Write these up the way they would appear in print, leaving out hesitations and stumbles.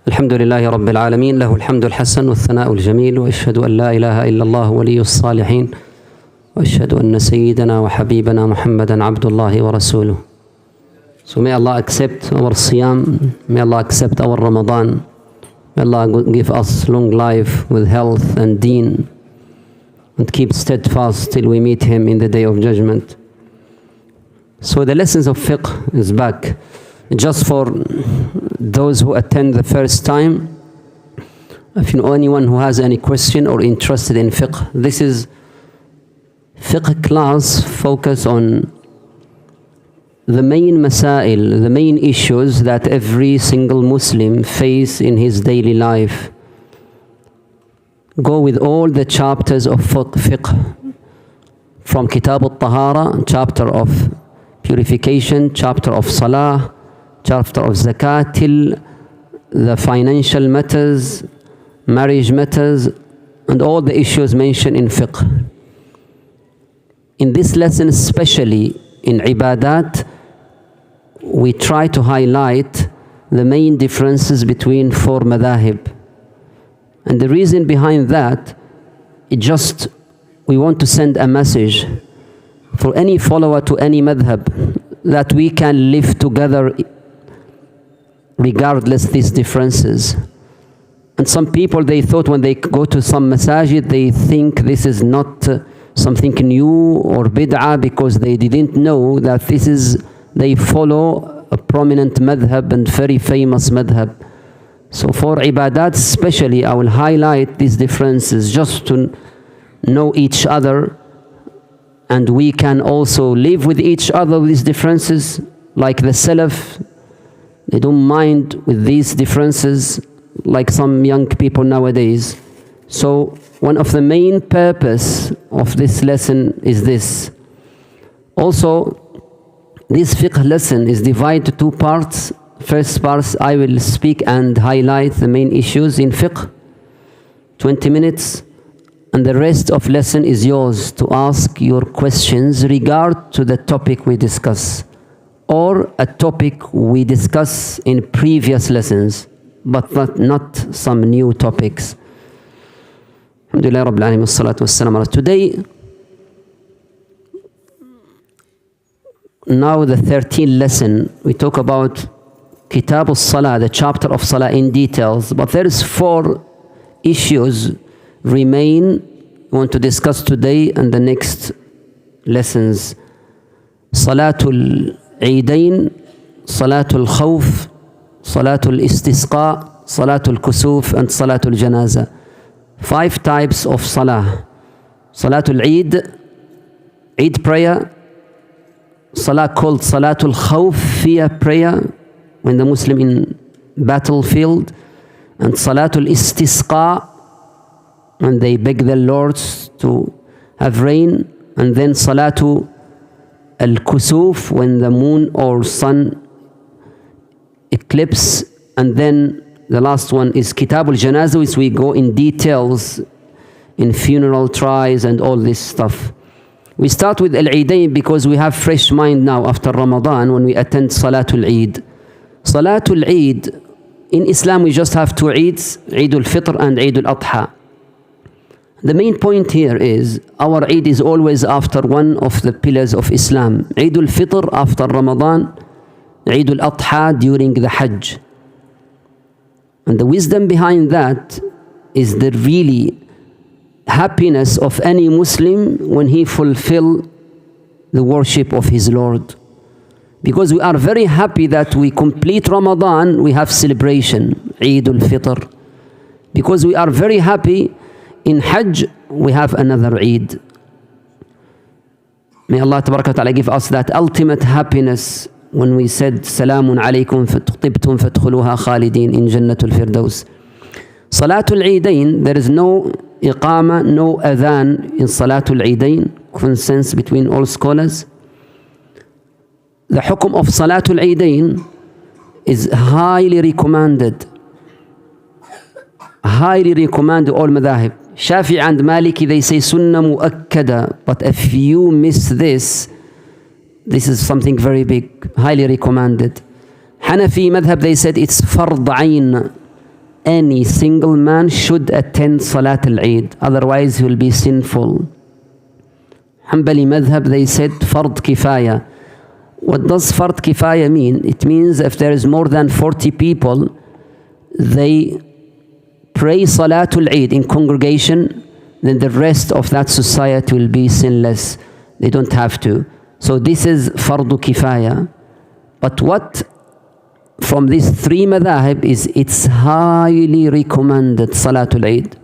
الحمد لله رب العالمين له الحمد الحسن والثناء الجميل وأشهد أن لا إله إلا الله ولي الصالحين وأشهد أن سيدنا وحبيبنا محمدا عبد الله ورسوله. So may Allah accept our Siyam, may Allah accept our Ramadan, may Allah give us long life with health and deen and keep steadfast till we meet Him in the Day of Judgment. So the lessons of Fiqh is back. Just for those who attend the first time, if you know anyone who has any question or interested in Fiqh, this is Fiqh class focus on the main masail, the main issues that every single Muslim face in his daily life. Go with all the chapters of Fiqh, from Kitab al-Tahara, chapter of purification, chapter of Salah, chapter of Zakat, till the financial matters, marriage matters, and all the issues mentioned in Fiqh. In this lesson, especially in Ibadat, we try to highlight the main differences between four madhahib. And the reason behind that, we want to send a message for any follower to any madhab that we can live together regardless these differences. And some people, they thought when they go to some masajid, they think this is not something new or bid'ah, because they didn't know that they follow a prominent madhab and very famous madhab. So for ibadat especially, I will highlight these differences just to know each other, and we can also live with each other with these differences, like the Salaf. They don't mind with these differences like some young people nowadays. So one of the main purpose of this lesson is this. Also, this fiqh lesson is divided into two parts. First part, I will speak and highlight the main issues in fiqh, 20 minutes, and the rest of lesson is yours to ask your questions regard to the topic we discuss, or a topic we discuss in previous lessons, but not some new topics. Alhamdulillah Rabbil Alameen, wassalatu wassalamu. Today, now the 13th lesson, we talk about Kitab al-Salah, the chapter of Salah in details, but there is 4 issues remain we want to discuss today and the next lessons. Salatul Eidain, Salatul Khawf, Salatul Istisqa, Salatul Kusuf, and Salatul Janaza. 5 types of Salah. Salatul Eid, Eid prayer. Salah called Salatul Khawf, fear prayer, when the Muslim in battlefield. And Salatul Istisqa, when they beg the Lords to have rain. And then Salatul Al-Kusuf, when the moon or sun eclipse. And then the last one is Kitab al-Janaza, which we go in details in funeral trials and all this stuff. We start with Al-Eidain because we have fresh mind now after Ramadan when we attend Salatul Eid. Salatul Eid, in Islam we just have 2 Eids, Eid al-Fitr and Eid al-Adha. The main point here is our Eid is always after one of the pillars of Islam. Eid al-Fitr after Ramadan, Eid al-Adha during the Hajj. And the wisdom behind that is the really happiness of any Muslim when he fulfill the worship of his Lord. Because we are very happy that we complete Ramadan, we have celebration, Eid al-Fitr. Because we are very happy in Hajj, we have another Eid. May Allah Tabaraka wa Ta'ala give us that ultimate happiness when we said, Salamun alaykum fatibtum fadkhuluha khalidin in Jannatul Firdaus. Salatul Eidain, there is no iqama, no adhan in Salatul Eidain, consensus between all scholars. The hukum of Salatul Eidain is highly recommended. Highly recommended all madhahib. Shafi'i and Maliki, they say sunnah mu'akkada, but if you miss this is something very big, highly recommended. Hanafi madhab, they said it's fard ayn, any single man should attend Salat al-Eid, otherwise he will be sinful. Hanbali madhab, they said fard kifaya. What does fard kifaya mean? It means if there is more than 40 people, they pray Salatul Eid in congregation, then the rest of that society will be sinless. They don't have to. So this is fardu kifaya. But what from these three madhahib is it's highly recommended Salatul Eid.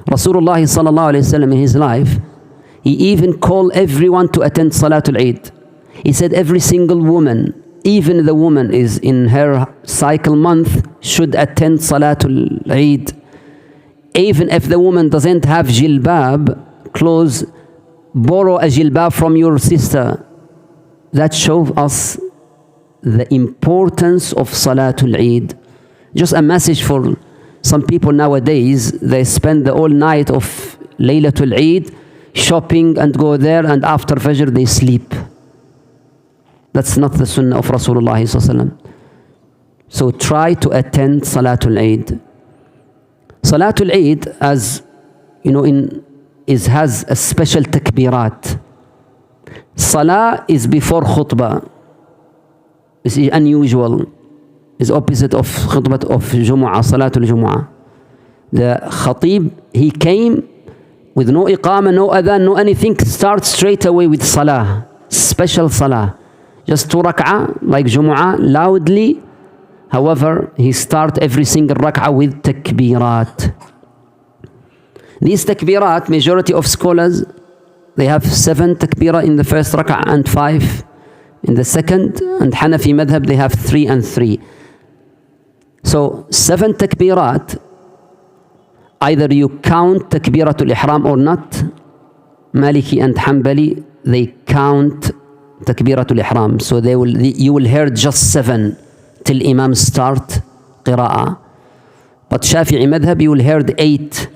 Rasulullah sallallahu alayhi wasallam in his life, he even called everyone to attend Salatul Eid. He said every single woman, even the woman is in her cycle month, should attend Salatul Eid. Even if the woman doesn't have jilbab, clothes, borrow a jilbab from your sister. That shows us the importance of Salatul Eid. Just a message for some people nowadays, they spend the whole night of Laylatul Eid shopping and go there, and after Fajr they sleep. That's not the sunnah of Rasulullah sallallahu alaihi wasallam. So try to attend Salatul Eid. Salatul Eid, as you know, has a special takbirat. Salah is before khutbah. This is unusual. It's opposite of khutbah of Jumu'ah, Salatul Jumu'ah. The khatib, he came with no iqamah, no adhan, no anything, start straight away with salah, special salah. Just 2 rak'ah, like Jumu'ah, loudly. However, he start every single rak'ah with takbirat. These takbirat, majority of scholars, they have 7 takbirat in the first rak'ah and 5 in the second, and Hanafi madhab, they have 3 and 3. So 7 takbirat, either you count takbiratul ihram or not. Maliki and Hanbali, they count takbiratul ihram. So you will hear just 7 till Imam start qira'ah. But Shafi'i madhab, you will hear 8,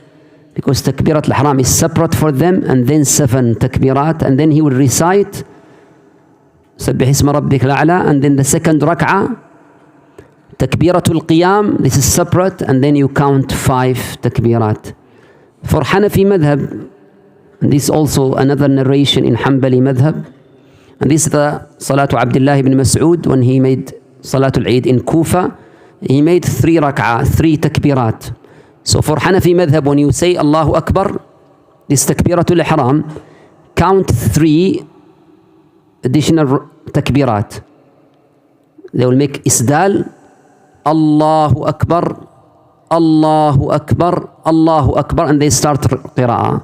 because takbiratul ihram is separate for them, and then 7 takbirat, and then he will recite Sabbih isma rabbika al-a'la, and then the second rak'ah takbiratul qiyam, this is separate, and then you count 5 takbirat. For Hanafi madhab, and this is also another narration in Hanbali madhab, and this is the Salatu Abdullah ibn Mas'ud when he made Salatul Eid in Kufa. He made 3 rak'ah, 3 takbirat. So for Hanafi madhab, when you say Allahu Akbar, this takbiratul ihram, count 3 additional takbirat. They will make isdal, Allahu Akbar, Allahu Akbar, Allahu Akbar, and they start qira'ah.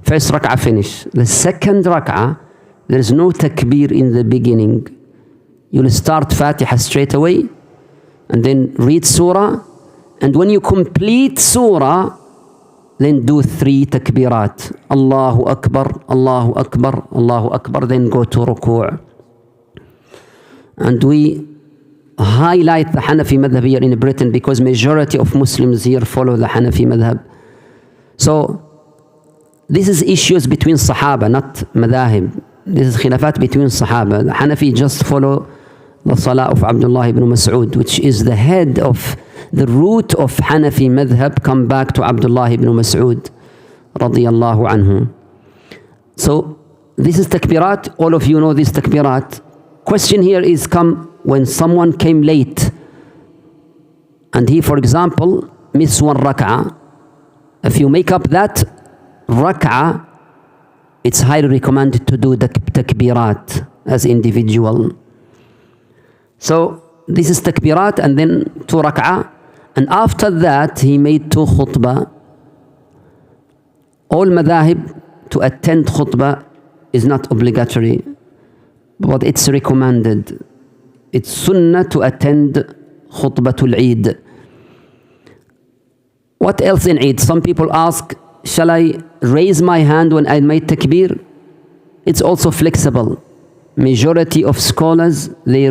First rak'ah finish. The second rak'ah, there is no takbir in the beginning. You will start Fatiha straight away, and then read surah, and when you complete surah, then do 3 takbirat. Allahu Akbar, Allahu Akbar, Allahu Akbar, then go to ruku'. And we highlight the Hanafi madhab here in Britain because majority of Muslims here follow the Hanafi madhab. So this is issues between Sahaba, not madhahib. This is khilafat between Sahaba. The Hanafi just follow the salah of Abdullah ibn Mas'ud, which is the head of the root of Hanafi madhab, come back to Abdullah ibn Mas'ud radiyallahu anhu. So this is takbirat. All of you know this takbirat. Question here is, come when someone came late and he, for example, missed 1 rak'ah. If you make up that rak'ah, it's highly recommended to do the takbirat as individual. So this is takbirat, and then 2 rak'ah, and after that he made 2 khutbah. All madhahib to attend khutbah is not obligatory, but it's recommended. It's sunnah to attend khutbatul Eid. What else in Eid? Some people ask, shall I raise my hand when I made takbir? It's also flexible. Majority of scholars, they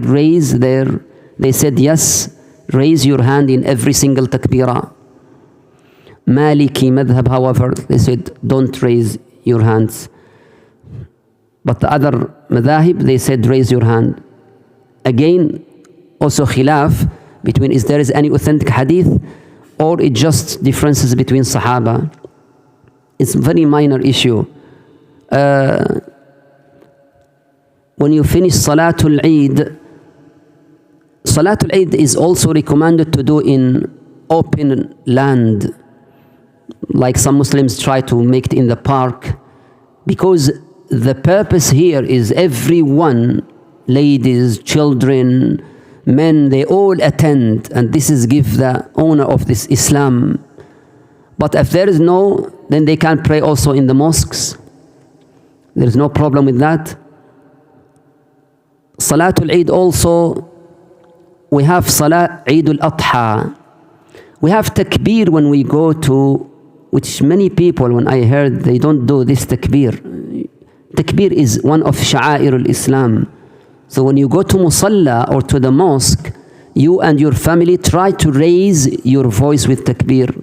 said yes, raise your hand in every single takbirah. Maliki madhab, however, they said don't raise your hands. But the other madhahib, they said raise your hand. Again, also khilaf between, is there is any authentic hadith or it just differences between Sahaba. It's a very minor issue. When you finish Salatul Eid, Salatul Eid is also recommended to do in open land, like some Muslims try to make it in the park, because the purpose here is everyone, ladies, children, men, they all attend, and this is give the honor of this Islam. But if there is no, then they can pray also in the mosques. There is no problem with that. Salatul Eid also, we have Salat Eid al-Adha. We have takbir when we go to, which many people, when I heard, they don't do this takbir. Takbir is one of sha'air al-Islam. So when you go to Musalla or to the mosque, you and your family try to raise your voice with takbir.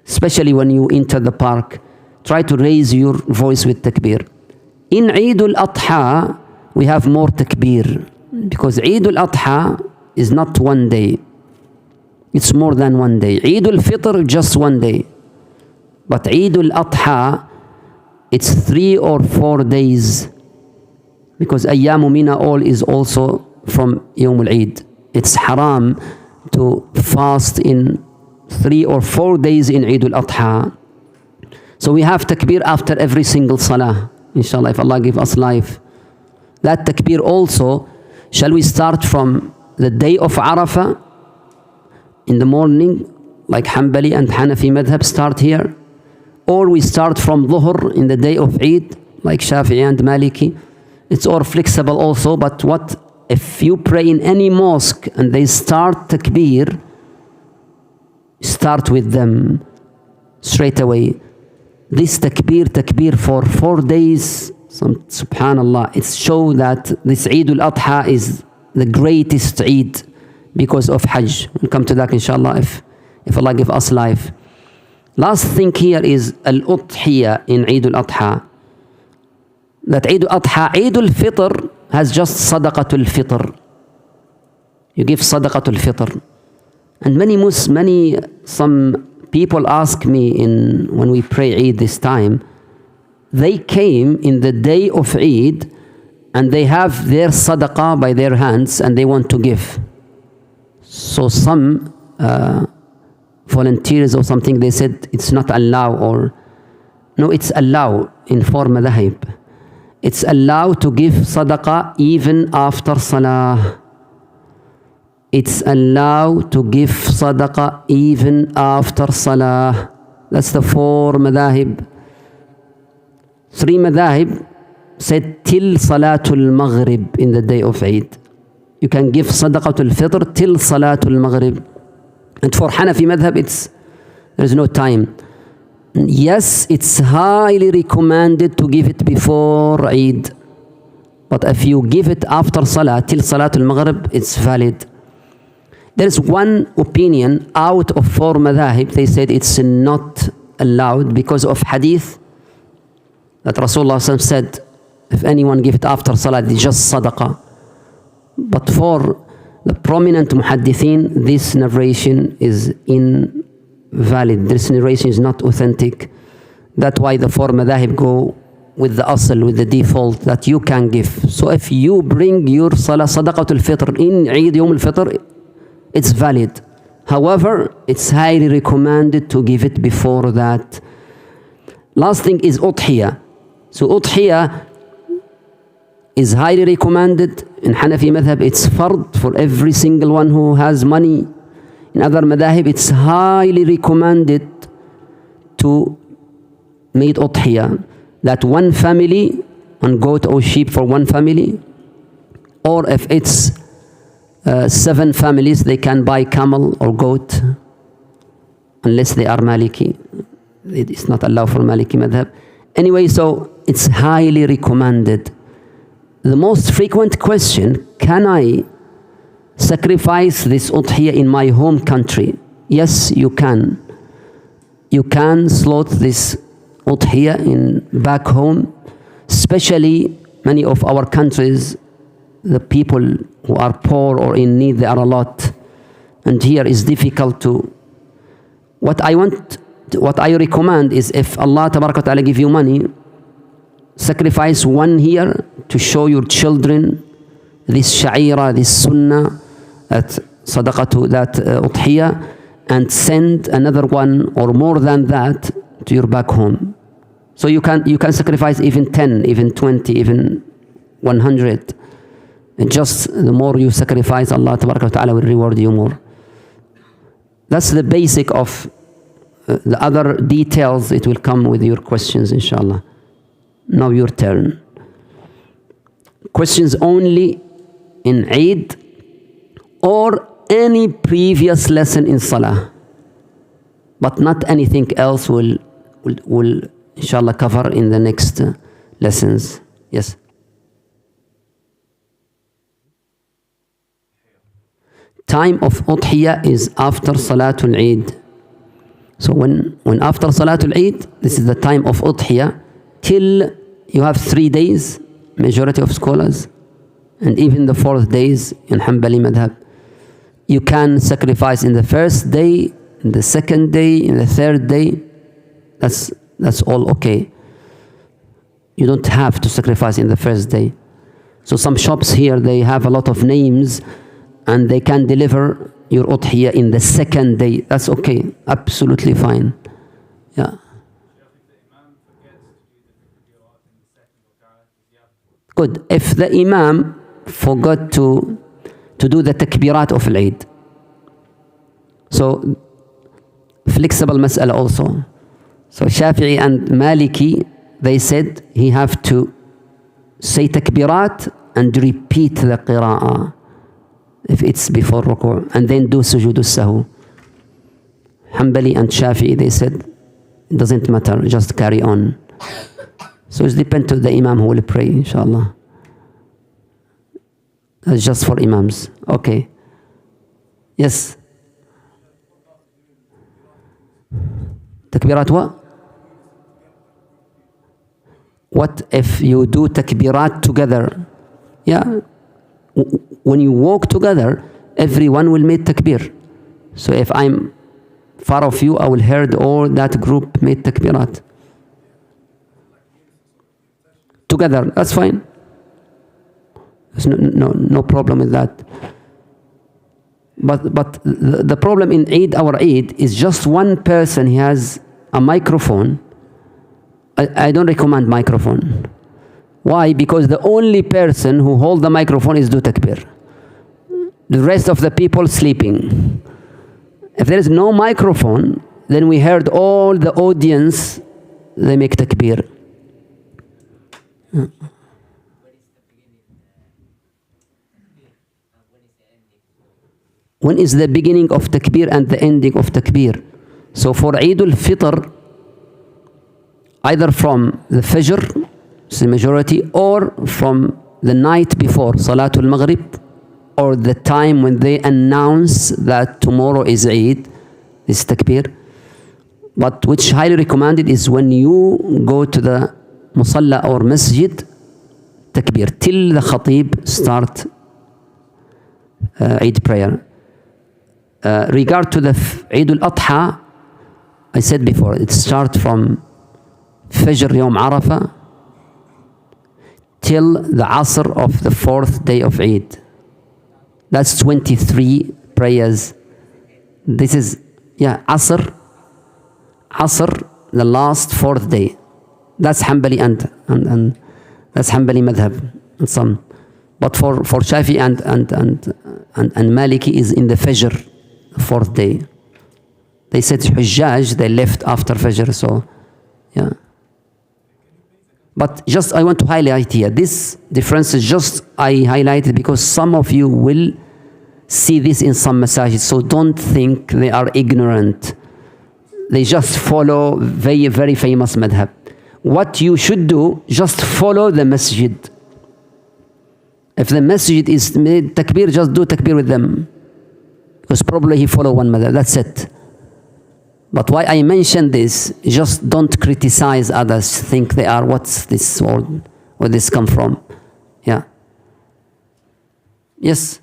Especially when you enter the park, try to raise your voice with takbir. In Eid al-Adha, we have more takbir, because Eid al-Adha is not one day. It's more than one day. Eid al-Fitr, just one day. But Eid al-Adha, it's 3 or 4 days, because Ayyamu Mina all is also from Yawm al-Eid. It's haram to fast in 3 or 4 days in Eid al-Adha. So we have takbir after every single salah, inshallah, if Allah give us life. That takbir also, shall we start from the day of Arafah in the morning, like Hanbali and Hanafi madhab start here, or we start from Dhuhr in the day of Eid, like Shafi'i and Maliki. It's all flexible also, but what if you pray in any mosque and they start takbir, start with them straight away. This takbir for 4 days, subhanallah, it shows that this Eid al-Adha is the greatest Eid because of Hajj. We'll come to that inshallah if Allah give us life. Last thing here is al-Udhiyah in Eid al-Adha. That Eid al-Adha, Eid al-Fitr has just Sadaqatul Fitr. You give Sadaqatul Fitr. And some people ask me when we pray Eid this time, they came in the day of Eid and they have their sadaqah by their hands and they want to give. So some volunteers or something, they said it's not allowed, or no, it's allowed in 4 madhahib. It's allowed to give sadaqah even after salah. It's allowed to give sadaqah even after salah. That's the 4 madhahib. 3 madhahib said till Salatul Maghrib in the day of Eid. You can give Sadaqatul Fitr till Salatul Maghrib. And for Hanafi madhab, there is no time. Yes, it's highly recommended to give it before Eid. But if you give it after Salah, till Salatul Maghrib, it's valid. There is one opinion out of 4 madhahib, they said it's not allowed because of hadith that Rasulullah said, if anyone give it after Salah, it's just sadaqah. But for the prominent muhaddithin, this narration is invalid. This narration is not authentic. That's why the 4 madhahib go with the asl, with the default that you can give. So if you bring your Salah Sadaqatul Fitr in Eid Yawm al-Fitr, it's valid. However, it's highly recommended to give it before that. Last thing is Udhiyah. So Udhiyah is highly recommended. In Hanafi madhab, it's fard for every single one who has money. In other madhahib, it's highly recommended to make Udhiyah. That one family, one goat or sheep for one family. Or if it's 7 families, they can buy camel or goat, unless they are Maliki. It's not allowed for Maliki madhab. Anyway, so it's highly recommended. The most frequent question, can I sacrifice this udhiyah in my home country? Yes, you can. You can slaughter this udhiyah in back home, especially many of our countries, the people who are poor or in need, there are a lot. And here it's difficult to What I recommend is, if Allah Tabaraka wa Ta'ala give you money, sacrifice one here to show your children this sha'ira, this sunnah, that sadaqatu, that udhiyah, and send another one or more than that to your back home. So you can sacrifice even 10, even 20, even 100. And just the more you sacrifice, Allah Tabaraka wa Ta'ala will reward you more. That's the basic of the other details. It will come with your questions, inshallah. Now your turn. Questions only in Eid or any previous lesson in Salah, but not anything else will inshallah cover in the next lessons. Yes. Time of Udhiyah is after Salatul Eid. So when after Salatul Eid, this is the time of Udhiyah till you have 3 days, majority of scholars, and even the 4th days in Hanbali madhab. You can sacrifice in the first day, in the second day, in the third day. That's all okay. You don't have to sacrifice in the first day. So some shops here, they have a lot of names and they can deliver your udhiyah in the second day. That's okay, absolutely fine. Yeah. Good. If the Imam forgot to do the takbirat of al-Eid. So, flexible mas'ala also. So Shafi'i and Maliki, they said he have to say takbirat and repeat the qira'ah if it's before ruku' and then do sujood as-sahw. Hanbali and Shafi'i, they said it doesn't matter, just carry on. So it depends on the Imam who will pray, inshallah. That's just for Imams. Okay. Yes. Takbirat what? What if you do takbirat together? Yeah. When you walk together, everyone will make takbir. So if I'm far of you, I will hear all that group make takbirat. Together, that's fine. There's no problem with that. But the problem in Eid, our Eid, is just one person. He has a microphone. I don't recommend microphone. Why? Because the only person who holds the microphone is do takbir. The rest of the people sleeping. If there is no microphone, then we heard all the audience, they make takbir. When is the beginning of takbir and the ending of takbir? So for Eid al-Fitr, either from the Fajr, it's the majority, or from the night before Salatul Maghrib, or the time when they announce that tomorrow is Eid, is takbir. But which highly recommended is when you go to the Musalla or Masjid, takbir, till the Khatib start Eid prayer. Regard to the Eid al-Adha, I said before, it starts from Fajr Yawm Arafah till the Asr of the 4th day of Eid. That's 23 prayers. This is, Asr, the last 4th day. That's Hanbali and that's Hanbali madhab and some. But for Shafi and Maliki is in the Fajr, 4th day. They said Hujjaj, they left after Fajr, so yeah. But just I want to highlight here, this difference is just I highlighted because some of you will see this in some masajid, so don't think they are ignorant. They just follow very, very famous madhab. What you should do, just follow the masjid. If the masjid is made takbir, just do takbir with them. Because probably he follow one madhab, that's it. But why I mention this, just don't criticize others, think they are, what's this word, where this come from? Yeah. Yes?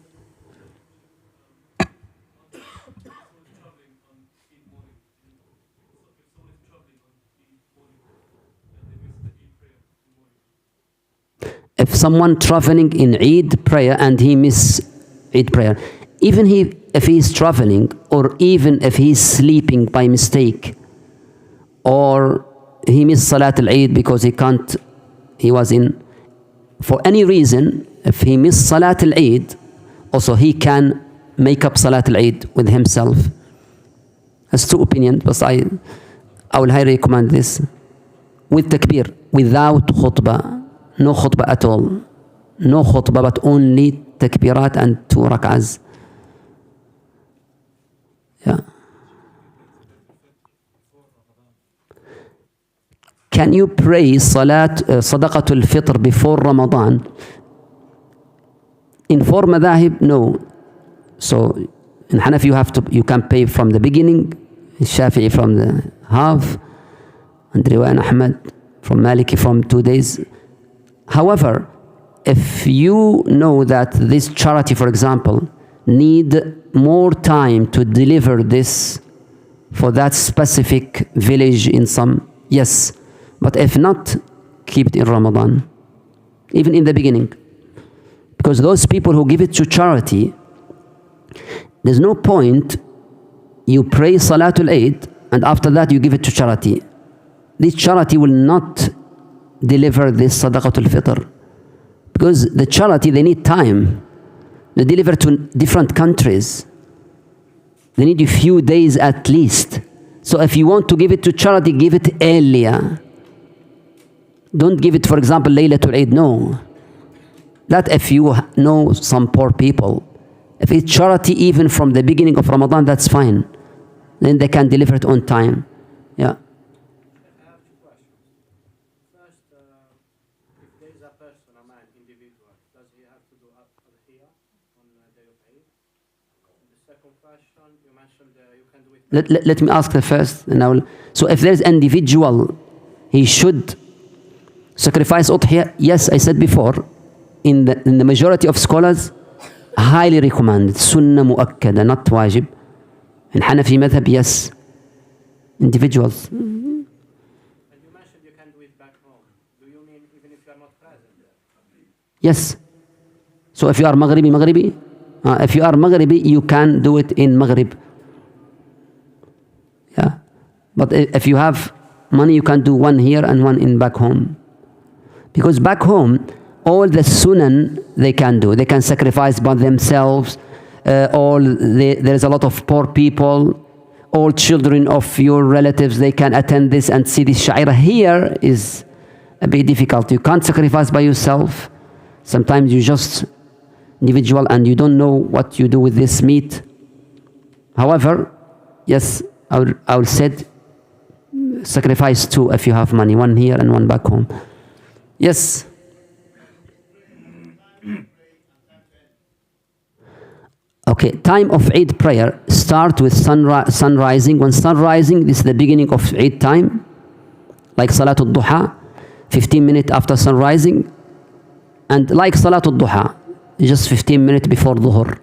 someone traveling in Eid prayer and he miss Eid prayer, even if he is traveling, or even if he is sleeping by mistake, or he missed Salat al-Eid because he was in, for any reason, if he missed Salat al-Eid, also he can make up Salat al-Eid with himself. That's two opinions, but I will highly recommend this. With takbir, without khutbah, no khutbah at all. No khutbah, but only takbirat and 2 rak'ahs. Yeah. Can you pray Sadaqatul Fitr before Ramadan? In 4 madhahib, no. So in Hanafi you can pay from the beginning, Shafi'i from the half, and Riwayat Ahmad from Maliki from 2 days. However, if you know that this charity, for example, need more time to deliver this for that specific village in some, yes. But if not, keep it in Ramadan, even in the beginning. Because those people who give it to charity, there's no point you pray Salatul Eid and after that you give it to charity. This charity will not deliver this Sadaqatul Fitr. Because the charity, they need time. They deliver to different countries. They need a few days at least. So if you want to give it to charity, give it earlier. Don't give it, for example, Laylatul Eid. No. That if you know some poor people. If it's charity even from the beginning of Ramadan, that's fine. Then they can deliver it on time. Yeah. I have 2 questions. First, if there is a person, a man, individual, does he have to do Adhiyah on the day of Eid? The second question, you mentioned you can do it. Let me ask the first, and I will. So if there's individual, he should sacrifice udhiyah. Yes, I said before, in the majority of scholars, highly recommended. Sunnah mu'akkada, not wajib. In Hanafi madhab, yes. Individuals. And you mentioned you can do it back home. Do you mean even if you are not present there? Yes. So if you are Maghribi, if you are Maghribi, you can do it in Maghrib. Yeah. But if you have money, you can do one here and one in back home. Because back home, all the sunan they can do. They can sacrifice by themselves. There's a lot of poor people. All children of your relatives, they can attend this and see this sha'ira. Here is a bit difficult. You can't sacrifice by yourself. Sometimes you just individual and you don't know what you do with this meat. However, yes, I will say sacrifice 2 if you have money. 1 here and 1 back home. Yes. Okay, time of Eid prayer start with sun rising. When sun rising, this is the beginning of Eid time, like Salatul Duha, 15 minutes after sun rising, and like Salatul Duha, just 15 minutes before Dhuhr.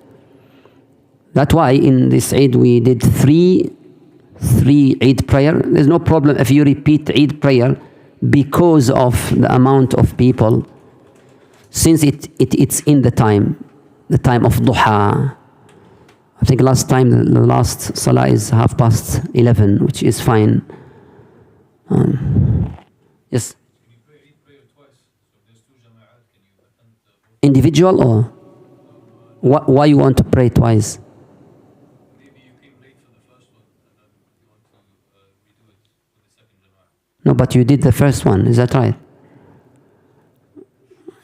That's why in this Eid we did three Eid prayer. There's no problem if you repeat Eid prayer because of the amount of people, since it's in the time of Duha. I think last time, the last Salah is 11:30, which is fine. Yes. Can you pray Eid prayer twice? So there's 2 jama'at. Can you attend both? Individual or why you want to pray twice? Maybe you came late for the first one and then you want to redo it with the second jama'at. No, but you did the first one. Is that right?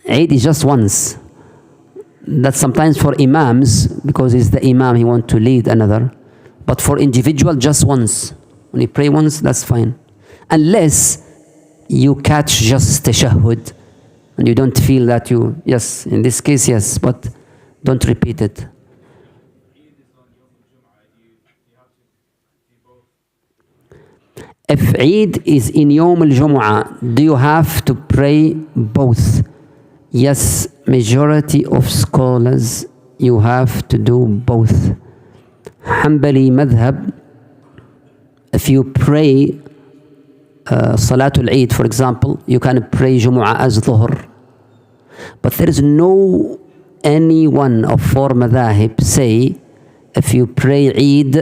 Eid is just once. That's sometimes for imams, because he's the imam, he wants to lead another. But for individual, just once. When you pray once, that's fine. Unless you catch just tashahhud and you don't feel that you, yes, in this case, yes, but don't repeat it. If Eid is in Yawm al-Jumu'ah, do you have to pray both? Yes, majority of scholars, you have to do both. Hanbali madhab, if you pray Salatul Eid, for example, you can pray Jumu'ah as Dhuhr. But there is no any one of four madhahib say if you pray Eid,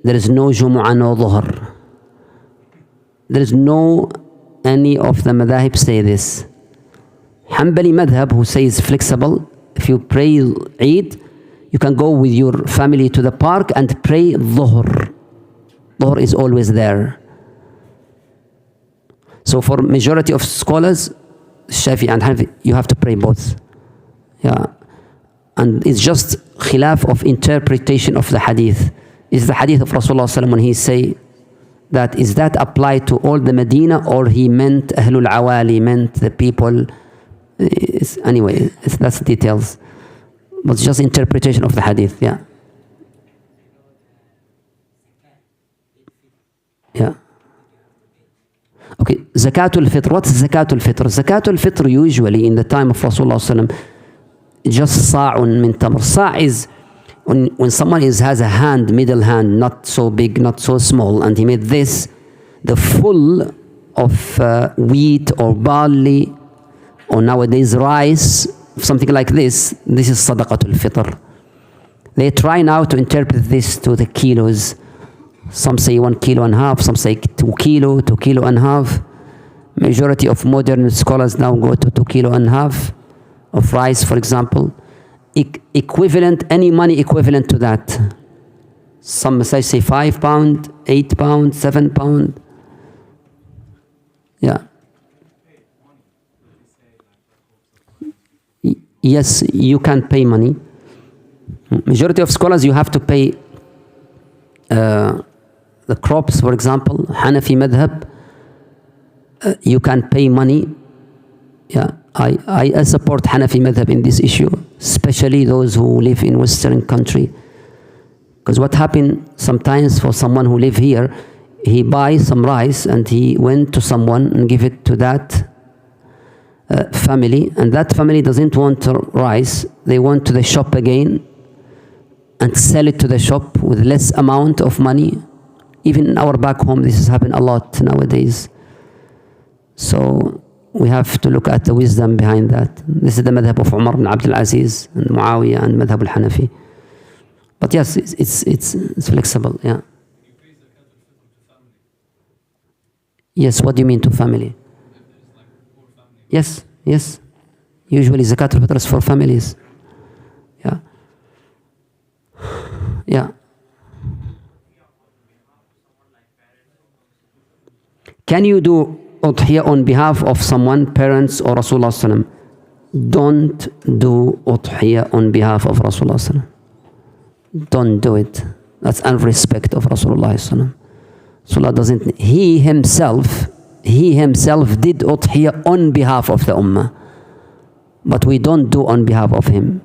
there is no Jumu'ah, no Dhuhr. There is no any of the madhahib say this. Hanbali madhab who says flexible, if you pray Eid, you can go with your family to the park and pray Dhuhr. Dhuhr is always there. So for majority of scholars, Shafi and Hanafi, you have to pray both. Yeah. And it's just khilaf of interpretation of the hadith. Is the hadith of Rasulullah when he say that, is that applied to all the Medina, or he meant Ahlul Awali, meant the people? Anyway, that's details. But it's just interpretation of the hadith, yeah. Yeah. Okay, Zakatul Fitr. What's Zakatul Fitr? Zakatul Fitr usually in the time of Rasulullah just sa'un min tamr. Sa' is when someone has a hand, middle hand, not so big, not so small, and he made this, the full of wheat or barley, or nowadays rice, something like this is Sadaqatul Fitr. They try now to interpret this to the kilos. Some say 1.5 kilos, some say 2 kilos, 2.5 kilos. Majority of modern scholars now go to 2.5 kilos of rice, for example. Equivalent, any money equivalent to that. Some say £5, £8, £7. Yeah. Yes, you can pay money. Majority of scholars, you have to pay the crops, for example. Hanafi madhab, you can pay money. Yeah, I support Hanafi madhab in this issue, especially those who live in Western country. Because what happened sometimes for someone who live here, he buys some rice and he went to someone and give it to that family, and that family doesn't want rice. They want to the shop again and sell it to the shop with less amount of money. Even in our back home, this has happened a lot nowadays. So we have to look at the wisdom behind that. This is the madhab of Umar ibn Abdul Aziz and Muawiyah and madhab al-Hanafi. But yes, it's flexible, yeah. Yes, what do you mean to family? Yes. Usually Zakat al-Fitr is for families. Yeah. Yeah. Can you do udhiyah on behalf of someone, parents or Rasulullah sallam? Don't do udhiyah on behalf of Rasulullah sallam. Don't do it. That's unrespect of Rasulullah sallam. Rasulullah doesn't, he himself did udhiyah on behalf of the ummah. But we don't do on behalf of him.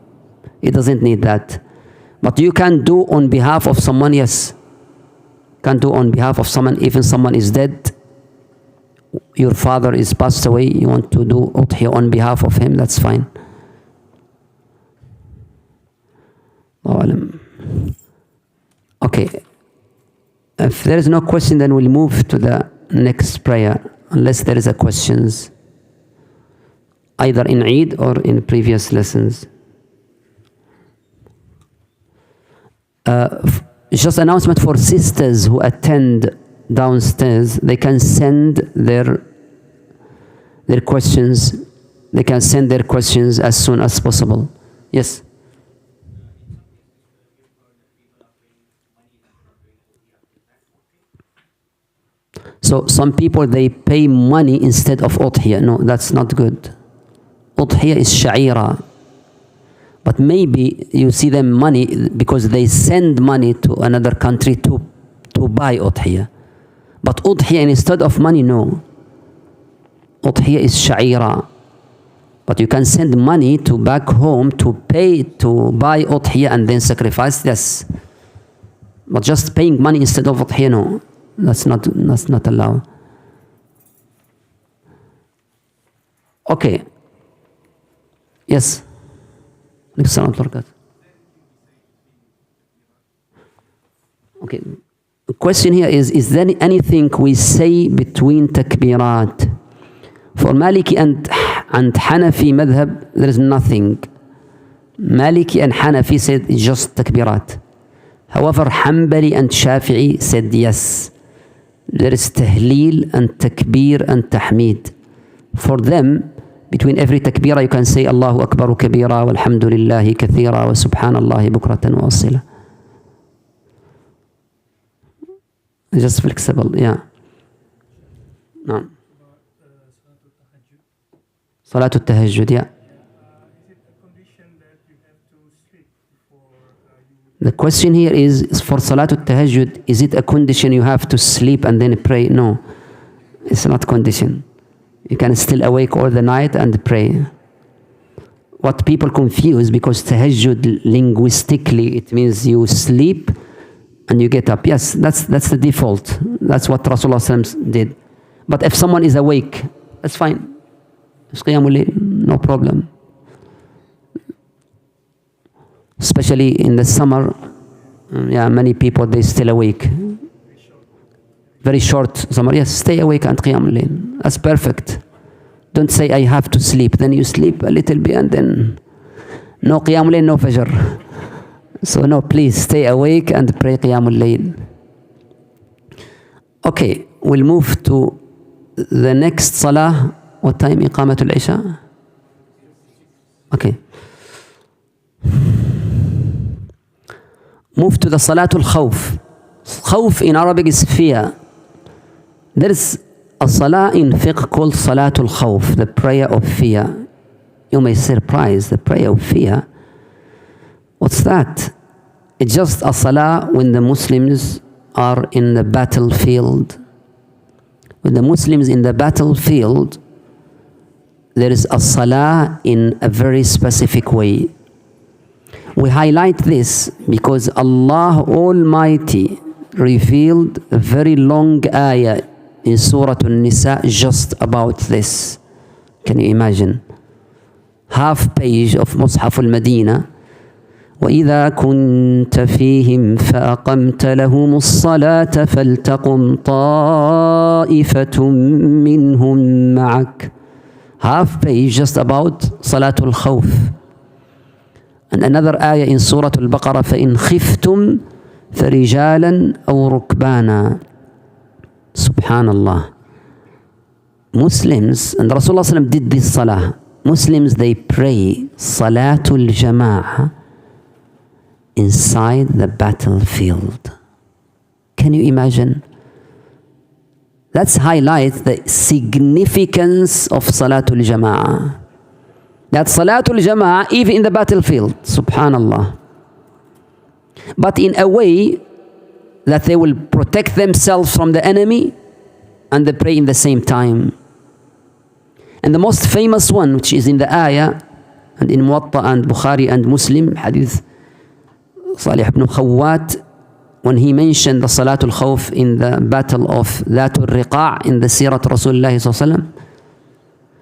He doesn't need that. But you can do on behalf of someone, yes. Can do on behalf of someone, even someone is dead. Your father is passed away, you want to do udhiyah on behalf of him, that's fine. Okay. If there is no question, then we'll move to the next prayer, unless there is a questions, either in Eid or in previous lessons. Just announcement for sisters who attend downstairs, they can send their questions. They can send their questions as soon as possible. Yes. So some people, they pay money instead of udhiyah. No, that's not good. Udhiyah is sha'ira. But maybe you see them money because they send money to another country to buy udhiyah. But udhiyah instead of money, no. Udhiyah is sha'ira. But you can send money to back home to pay to buy udhiyah and then sacrifice, yes. But just paying money instead of udhiyah, no. That's not allowed. Okay. Yes. Okay. The question here is there anything we say between takbirat? For Maliki and And Hanafi madhab, there is nothing. Maliki and Hanafi said it's just takbirat. However, Hanbali and Shafi'i said yes. There is tahleel and takbir and tahmeed. For them, between every takbira you can say Allahu Akbar kabira walhamdulillahi kathira wa subhanallahi bukratan wa asila. Just flexible, yeah. No. Salatul Tahajjud, yeah. Is it a condition that you have to sleep before The question here is for Salatul Tahajjud, is it a condition you have to sleep and then pray? No, it's not condition. You can still awake all the night and pray. What people confuse, because Tahajjud linguistically, it means you sleep and you get up. Yes, that's the default. That's what Rasulullah ﷺ did. But if someone is awake, that's fine. It's Qiyamul Layl, no problem. Especially in the summer, many people, they still awake. Very short summer, yes, stay awake and Qiyamul Layl. That's perfect. Don't say I have to sleep. Then you sleep a little bit and then no Qiyamul Layl, no Fajr. So no, please stay awake and pray Qiyamul Layl. Okay, we'll move to the next Salah. What time? Iqamatul Isha? Okay. Move to the Salatul Khawf. Khawf in Arabic is fear. There is a Salah in Fiqh called Salatul Khawf, the prayer of fear. You may surprise, the prayer of fear. What's that? It's just a Salah when the Muslims are in the battlefield. When the Muslims in the battlefield, there is a Salah in a very specific way. We highlight this because Allah Almighty revealed a very long ayah in Surah An-Nisa just about this. Can you imagine? Half page of Mushaf al-Madinah. وَإِذَا كُنْتَ فِيهِمْ فَأَقَمْتَ لَهُمُ الصَّلَاةَ فَلْتَقُمْ طَائِفَةٌ مِّنْهُمْ مَعَكَ. Half page just about Salatul Khawf. And another ayah in Surah Al-Baqarah, فَإِنْ خِفْتُمْ فَرِجَالًا أَوْ رُكْبَانًا. Subhanallah. Muslims, and Rasulullah ﷺ did this salah. Muslims, they pray Salatul Jama'ah inside the battlefield. Can you imagine? Let's highlight the significance of Salatul Jama'ah. That Salatul Jama'ah, even in the battlefield, subhanallah. But in a way that they will protect themselves from the enemy and they pray in the same time. And the most famous one, which is in the ayah and in Muwatta and Bukhari and Muslim, hadith Salih ibn Khawwat, when he mentioned the Salatul Khawf in the battle of Dhatul Riqa' in the Sirat Rasulullah sallallahu alaihi wasallam.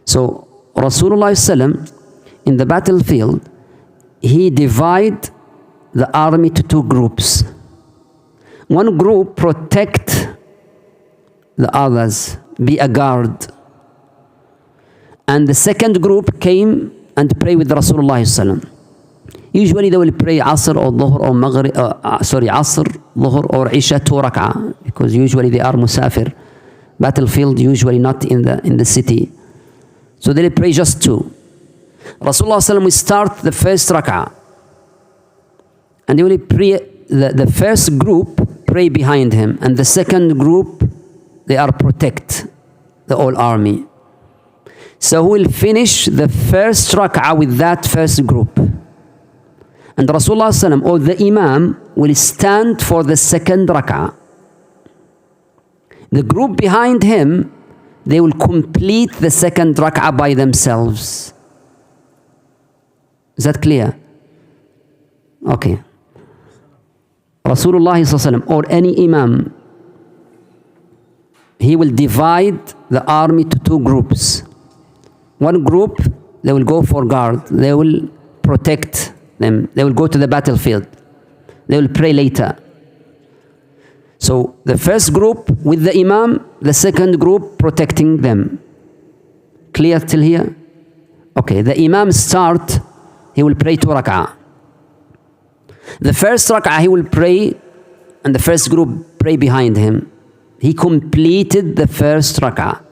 So Rasulullah sallallahu in the battlefield, he divided the army to two groups. One group protect the others, be a guard. And the second group came and pray with Rasulullah sallallahu. Usually they will pray Asr or Dhuhr or Maghrib, Asr, Dhuhr or Isha 2 rak'ah, because usually they are musafir. Battlefield usually not in the city. So they will pray just 2. Rasulullah ﷺ will start the first rak'ah. And he will pray, the first group pray behind him, and the second group, they are protect the whole army. So he will finish the first rak'ah with that first group. And Rasulullah ﷺ or the Imam will stand for the second rak'ah. The group behind him, they will complete the second rak'ah by themselves. Is that clear? Okay. Rasulullah ﷺ or any Imam, he will divide the army to two groups. One group, they will go for guard. They will protect them. They will go to the battlefield. They will pray later. So the first group with the Imam, the second group protecting them. Clear till here? Okay, the Imam start, he will pray 2 rak'ah. The first rak'ah he will pray, and the first group pray behind him. He completed the first rak'ah.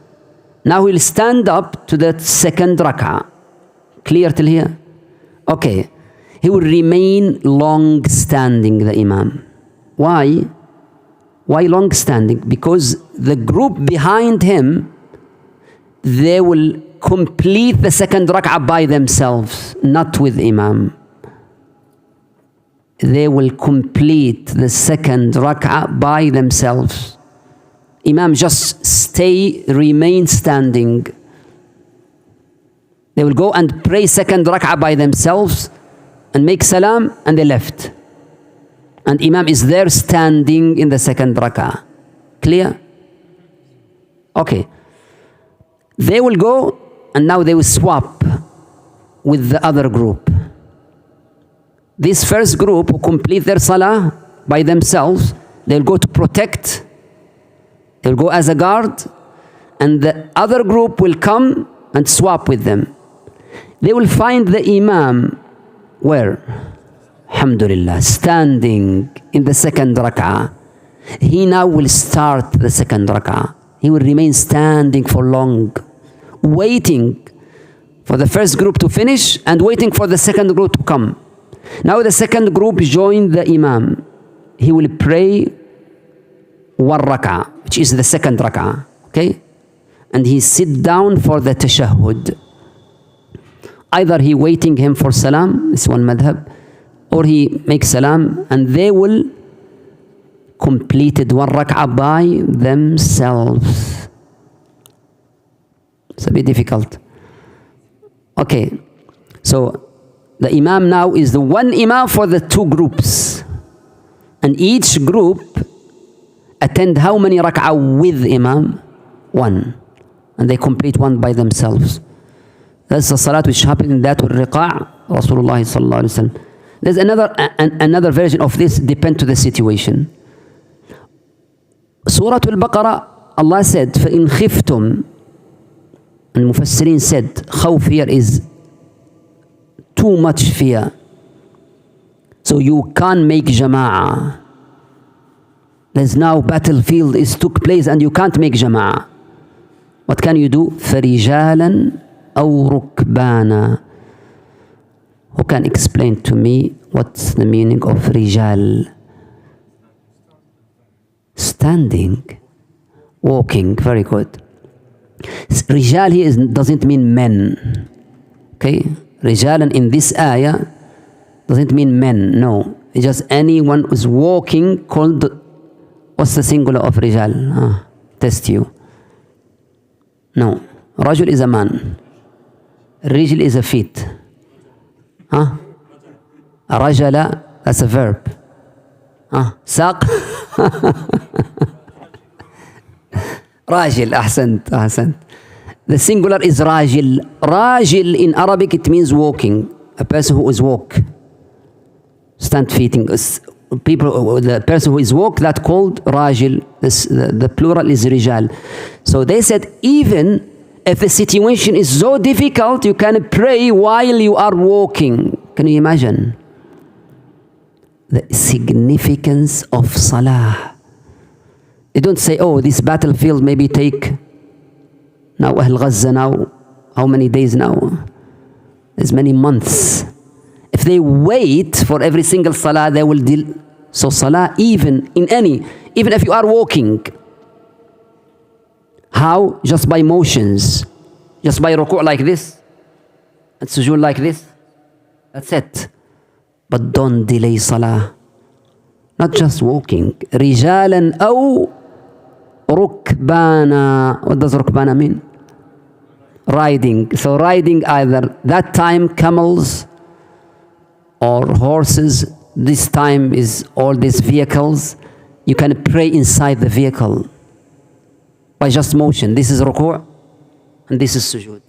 Now he'll stand up to the second rak'ah. Clear till here? Okay. He will remain long standing, the Imam. Why? Why long standing? Because the group behind him, they will complete the second rak'ah by themselves, not with Imam. They will complete the second rak'ah by themselves. Imam just remain standing. They will go and pray second rak'ah by themselves and make salam, and they left. And Imam is there standing in the second rak'ah. Clear? Okay. They will go and now they will swap with the other group. This first group who complete their salah by themselves, they'll go to protect. They'll go as a guard, and the other group will come and swap with them. They will find the Imam where? Alhamdulillah, standing in the second rak'ah. He now will start the second rak'ah. He will remain standing for long, waiting for the first group to finish and waiting for the second group to come. Now the second group join the Imam. He will pray 1 rak'ah, which is the second rak'ah. Okay? And he sit down for the tashahhud. Either he waiting him for salam, this one madhab, or he makes salam, and they will completed 1 rak'ah by themselves. It's a bit difficult. Okay, so the Imam now is the one Imam for the 2 groups, and each group attend how many rak'ah with Imam? 1, and they complete 1 by themselves. That's the salat which happened in that riqa' Rasulullah sallallahu alaihi wasallam. There's another version of this, depend to the situation. Surah Al-Baqarah, Allah said, فَإِنْ خِفْتُمْ, and Mufassirin said, khawf here is too much fear. So you can't make jama'ah. There's now battlefield is took place and you can't make jama'ah. What can you do? فَرِجَالًا أَوْ رُكْبَانًا. Who can explain to me what's the meaning of rijal? Standing, walking, very good. Rijal here doesn't mean men. Okay? Rijalan in this ayah doesn't mean men, no. It's just anyone who's walking called, what's the singular of rijal? Test you. No. Rajul is a man. Rijl is a feet. Rajala, that's a verb. Saq. Rajil, ahsant. The singular is rajil. Rajil in Arabic it means walking. A person who is walk. Stand feeting. People, the person who is walk, that called rajil. The plural is rijal. So they said even if the situation is so difficult, you can pray while you are walking. Can you imagine the significance of salah? They don't say, oh, this battlefield maybe take now Ahl Gaza now, how many days now? There's many months. If they wait for every single salah, they will deal. So salah, even if you are walking, how? Just by motions, just by ruku' like this, and sujood like this. That's it. But don't delay salah. Not just walking. رِجَالًا أَوْ رُكْبَانًا. What does rukbana mean? Riding. So riding either that time camels or horses. This time is all these vehicles. You can pray inside the vehicle by just motion. This is ruku' and this is sujood.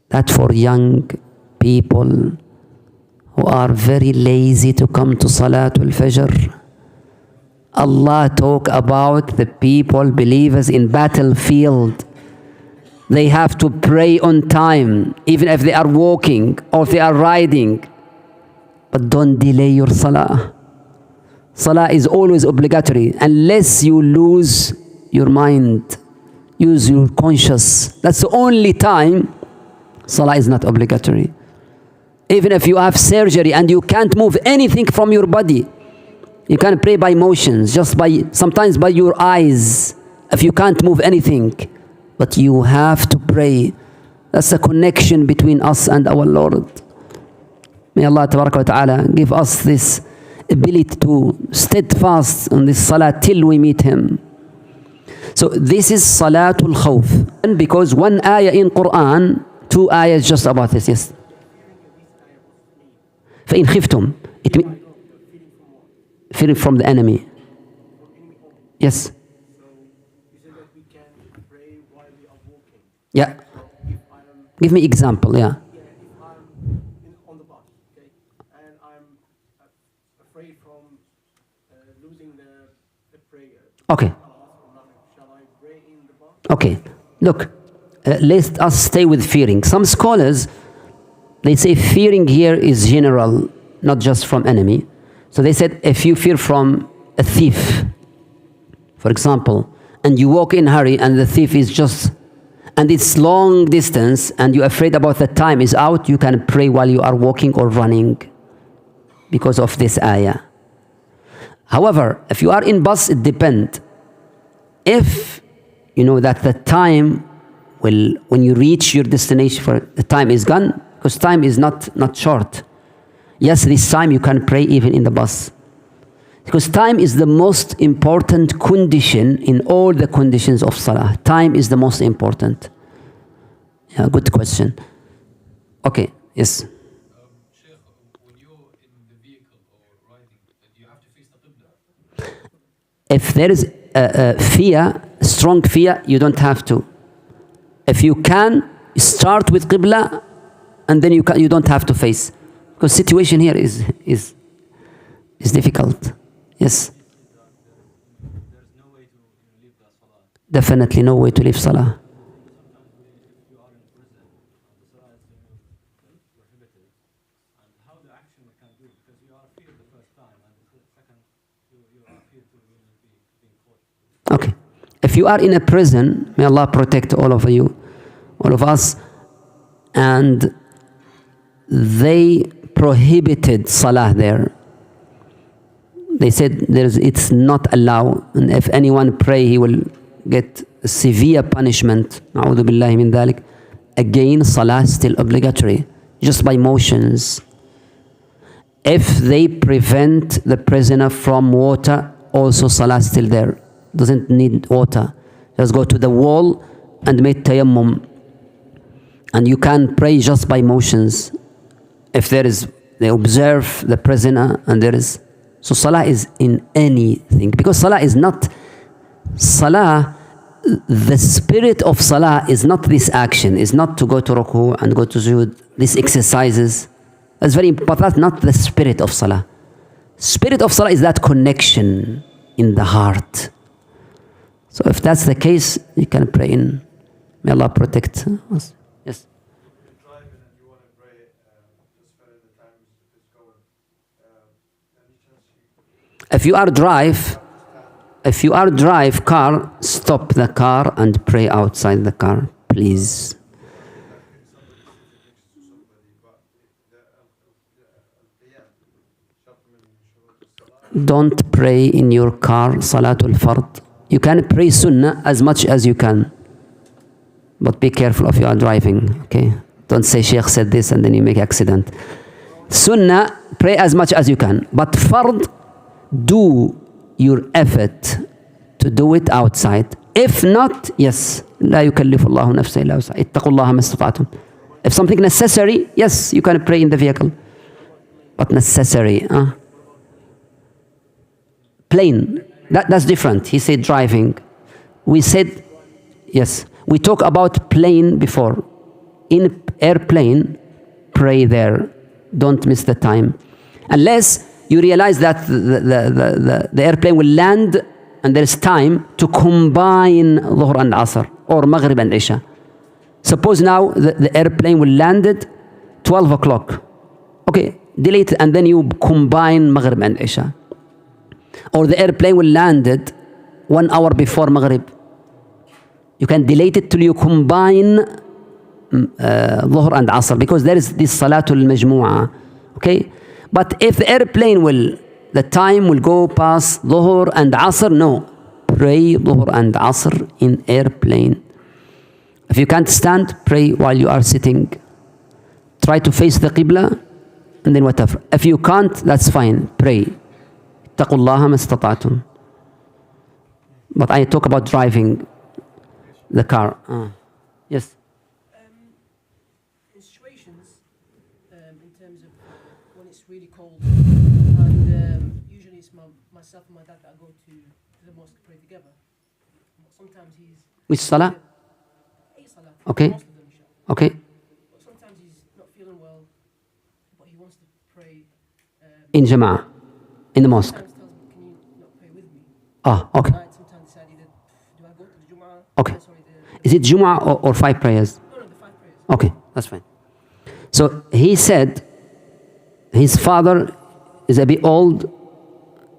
That for young people who are very lazy to come to Salatul Fajr. Allah talk about the people, believers in battlefield. They have to pray on time, even if they are walking or they are riding. But don't delay your salah. Salah is always obligatory unless you lose your mind, use your conscience. That's the only time salah is not obligatory. Even if you have surgery and you can't move anything from your body, you can pray by motions, just by sometimes by your eyes, if you can't move anything. But you have to pray. That's a connection between us and our Lord. May Allah Tabaraka wa Ta'ala give us this ability to steadfast on this salah till we meet Him. So this is Salatul Khawf. And because one ayah in Quran, two ayahs just about this, yes. فَإِنْ خِفْتُمْ, it means fearing from the enemy. Yes. Yeah. Give me example, yeah. If I'm on the bus, okay, and I'm afraid from losing the prayer. Okay. Shall I pray in the bus? Okay. Look, let us stay with fearing. Some scholars, they say fearing here is general, not just from enemy. So they said if you fear from a thief, for example, and you walk in a hurry and the thief is just, and it's long distance and you're afraid about the time is out, you can pray while you are walking or running because of this ayah. However, if you are in bus, it depends. If you know that the time will, when you reach your destination, for the time is gone, because time is not short. Yes, this time you can pray even in the bus. Because time is the most important condition in all the conditions of salah. Time is the most important. Yeah, good question. Okay, yes. Sheikh, when you're in the vehicle or riding, do you have to face the Qibla? If there is a fear, strong fear, you don't have to. If you can, start with Qibla, and then you don't have to face. Because situation here is difficult. Yes. There's no way to leave the salah. Definitely no way to leave salah. Sometimes if you are in prison, the salah is prohibited, and how the action can do, because you are feared the first time, and the second, you are feared to be being caught. Okay. If you are in a prison, may Allah protect all of you, all of us, and they prohibited salah there. They said it's not allowed, and if anyone pray, he will get severe punishment. A'udhu billahi min dhalik. Again, salah is still obligatory, just by motions. If they prevent the prisoner from water, also salah is still there. Doesn't need water. Just go to the wall and make tayammum. And you can pray just by motions. If they observe the prisoner and there is, so salah is in anything. Because salah is not, salah, the spirit of salah is not this action, is not to go to ruku and go to sujood, these exercises. That's very important, but that's not the spirit of salah. Spirit of salah is that connection in the heart. So if that's the case, you can pray in. May Allah protect us. Yes. If you are drive car, stop the car and pray outside the car, please. Don't pray in your car Salatul Fard. You can pray Sunnah as much as you can, but be careful if you are driving. Okay, don't say Sheikh said this and then you make accident. Sunnah, pray as much as you can, but Fard, do your effort to do it outside. If not, yes, لا يكلف الله نفسا إلا وسعها اتقوا الله ما استطعتم. If something necessary, yes, you can pray in the vehicle, but necessary, plane, that's different. He said driving. We said, yes, we talk about plane before. In airplane, pray there. Don't miss the time. Unless you realize that the airplane will land and there's time to combine Dhuhr and Asr or Maghrib and Isha. Suppose now the airplane will land at 12 o'clock. Okay, delay it and then you combine Maghrib and Isha. Or the airplane will land at 1 hour before Maghrib. You can delay it till you combine Dhuhr and Asr, because there is this Salatul Majmu'ah. Okay? But if the airplane the time will go past Dhuhr and Asr, no. Pray Dhuhr and Asr in airplane. If you can't stand, pray while you are sitting. Try to face the Qibla and then whatever. If you can't, that's fine. Pray. اتقوا الله ما استطعتم. But I talk about driving the car. Yes. In situations, in terms of when it's really cold, and usually it's myself and my dad that go to the mosque to pray together. Sometimes he's... Which salah? Salah. Okay. Most of them, Okay. but sometimes he's not feeling well, but he wants to pray... In Jama'ah. In the mosque. Sometimes tells me, can you not pray with me? Okay. Sometimes decided, do I go to the Jumu'ah? Okay. Is it Jumu'ah or 5 prayers? No, the 5 prayers. Okay, that's fine. So he said his father is a bit old,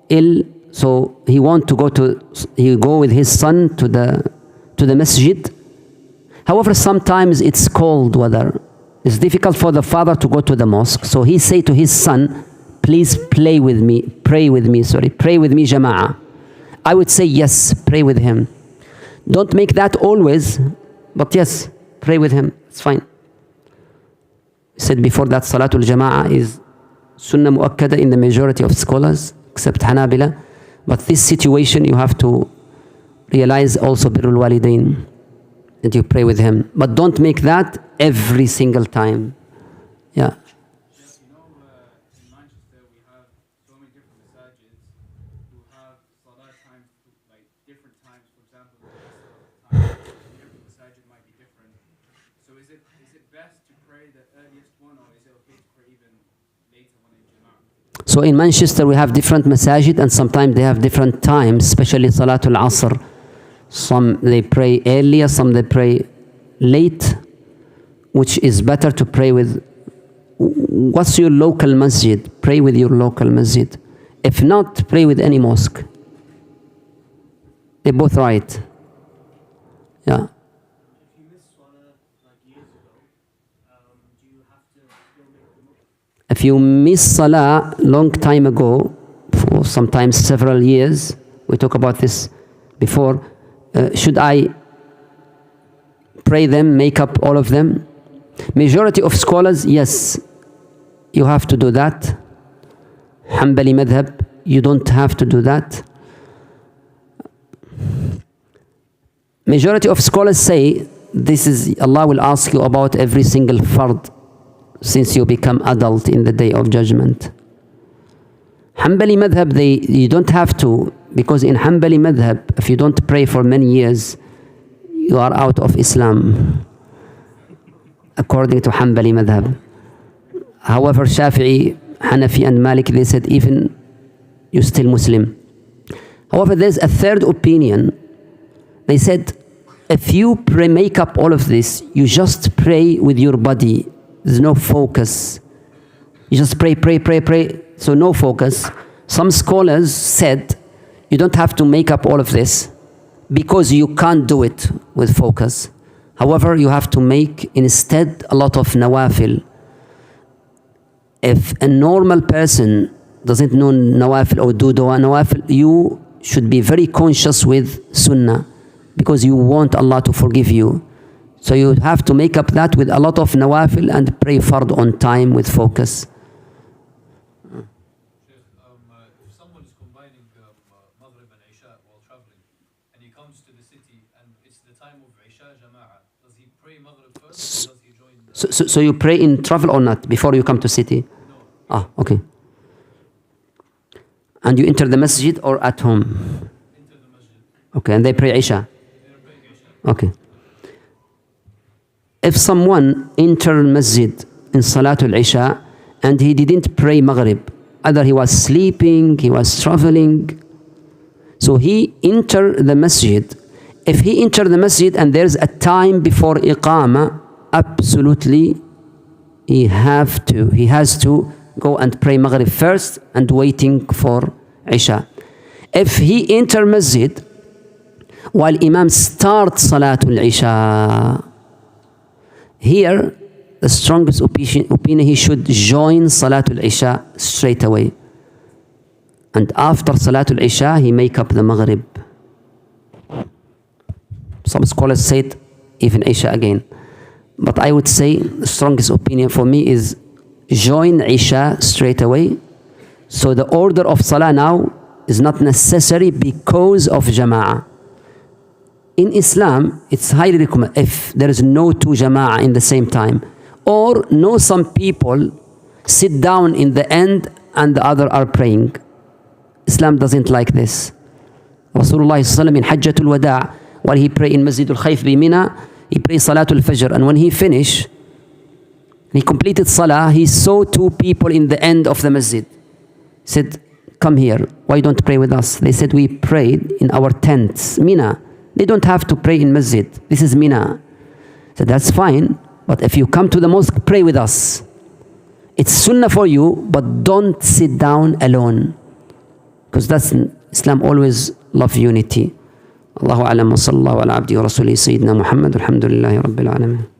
ill, so he go with his son to the masjid. However, sometimes it's cold weather. It's difficult for the father to go to the mosque. So he say to his son, please pray with me, Jama'ah. I would say yes, pray with him. Don't make that always, but yes, pray with him. It's fine. I said before that Salatul Jama'ah is Sunnah Mu'akkada in the majority of scholars, except Hanabila. But this situation you have to realize also Birrul Walidain, that you pray with him. But don't make that every single time. Yeah. In Manchester we have so many different masajids who have salah times, like different times. For example, the every masajid might be different. So is it best to pray the earliest one, or is it okay to pray even later one in Jama'ah? So in Manchester we have different masajid, and sometimes they have different times, especially Salatul Asr. Some they pray earlier, some they pray late. Which is better to pray with? What's your local masjid? Pray with your local masjid. If not, pray with any mosque. They're both right. Yeah. If you miss salah like years ago, do you have to still make them up? If you miss salah long time ago, for sometimes several years, we talked about this before, should I pray them, make up all of them? Majority of scholars, yes, you have to do that. Hanbali madhab, you don't have to do that. Majority of scholars say this is Allah will ask you about every single fard since you become adult in the day of judgment. Hanbali madhab, you don't have to, because in Hanbali madhab, if you don't pray for many years, you are out of Islam, according to Hanbali madhab. However, Shafi'i, Hanafi and Malik, they said even you're still Muslim. However, there's a third opinion. They said if you make up all of this, you just pray with your body. There's no focus. You just pray. So no focus. Some scholars said you don't have to make up all of this because you can't do it with focus. However, you have to make instead a lot of nawafil. If a normal person doesn't know nawafil or do dua nawafil, you should be very conscious with sunnah because you want Allah to forgive you. So you have to make up that with a lot of nawafil and pray fard on time with focus. If someone is combining Maghrib and Isha while traveling, and he comes to the city and it's the time of Isha Jama'ah, does he pray Maghrib first or does he join? So you pray in travel or not before you come to city? No. Okay. And you enter the masjid or at home? Into the masjid. Okay, and they pray Isha? They're praying Isha. Okay. If someone entered masjid in Salatul Isha and he didn't pray Maghrib, either he was sleeping, he was traveling, so he entered the masjid if he entered the masjid and there's a time before iqama, absolutely he has to go and pray Maghrib first and waiting for Isha. If he enter masjid while Imam starts Salatul Isha, here the strongest opinion, he should join Salatul Isha straight away. And after Salatul Isha, he make up the Maghrib. Some scholars said even Isha again. But I would say the strongest opinion for me is join Isha straight away. So the order of Salah now is not necessary because of Jama'ah. In Islam, it's highly recommended if there is no two Jama'ah in the same time, or no some people sit down in the end and the other are praying. Islam doesn't like this. Rasulullah sallallahu in Hajjatul Wada', while he prayed in Masjidul Khayf bi Mina, he prayed Salatul Fajr, and when he finished, he completed Salah, he saw two people in the end of the masjid. He said, come here, why don't pray with us? They said, we prayed in our tents, Mina. They don't have to pray in masjid. This is Mina. So that's fine, but if you come to the mosque, pray with us. It's sunnah for you, but don't sit down alone. Because that's Islam always love unity. Allahu a'lam wa sallallahu ala abdi wa rasuli sayyidina Muhammad, alhamdulillahi rabbil alamin.